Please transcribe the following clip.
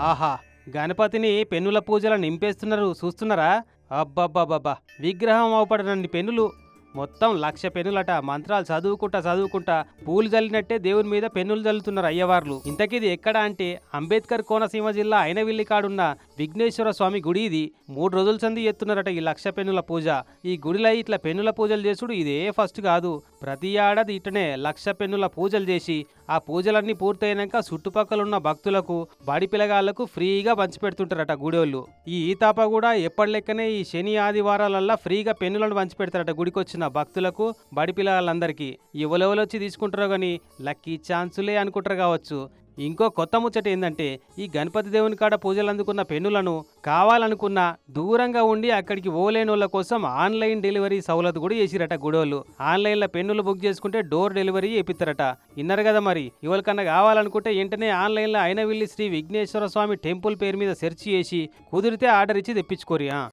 ఆహా! గణపతిని పెన్నుల పూజల నింపేస్తున్నారు చూస్తున్నారా? అబ్బబ్బబ్బబ్బా! విగ్రహం అవుపడనన్ని పెన్నులు. మొత్తం 1,00,000 పెన్నులట. మంత్రాలు చదువుకుంటా పూలు జల్లినట్టే దేవుని మీద పెన్నులు జల్లుతున్నారు అయ్యవార్లు. ఇంతకిది ఎక్కడ అంటే అంబేద్కర్ కోనసీమ జిల్లా అయినవిల్లి కాడున్న విఘ్నేశ్వర స్వామి గుడి ఇది. 3 రోజుల సంది ఎత్తున్నారట ఈ 1,00,000 పెన్నుల పూజ. ఈ గుడిలో ఇట్లా పెన్నుల పూజలు చేసుడు ఇదే ఫస్ట్ కాదు. ప్రతి ఏడాది ఇటనే 1,00,000 పెన్నుల పూజలు చేసి ఆ పూజలన్నీ పూర్తయినాక చుట్టుపక్కల ఉన్న భక్తులకు బడి పిల్లగాళ్లకు ఫ్రీగా పంచిపెడుతుంటారట గుడోళ్ళు. ఈ ఈతాప కూడా ఎప్పటి లెక్కనే ఈ శని ఆదివారాలల్లా ఫ్రీగా పెన్నులను పంచిపెడతారట గుడికొచ్చిన భక్తులకు బడి పిల్లగాళ్ళందరికీ. ఎవరెవరొచ్చి తీసుకుంటారో గాని లక్కీ ఛాన్సులే అనుకుంటారు కావచ్చు. ఇంకో కొత్త ముచ్చట ఏందంటే ఈ గణపతి దేవుని కాడ పూజలు అందుకున్న పెన్నులను కావాలనుకున్న దూరంగా ఉండి అక్కడికి ఓలేనోళ్ళ కోసం ఆన్లైన్ డెలివరీ సౌలత్ కూడా చేసిరట గుడోళ్ళు. ఆన్లైన్లో పెన్నులు బుక్ చేసుకుంటే డోర్ డెలివరీ చేపిస్తారట. ఇన్నారు కదా మరి. ఎవరికన్నా కావాలనుకుంటే వెంటనే ఆన్లైన్లో అయినవిల్లి శ్రీ విఘ్నేశ్వర స్వామి టెంపుల్ పేరు మీద సెర్చ్ చేసి కుదిరితే ఆర్డర్ ఇచ్చి తెప్పించుకోరి.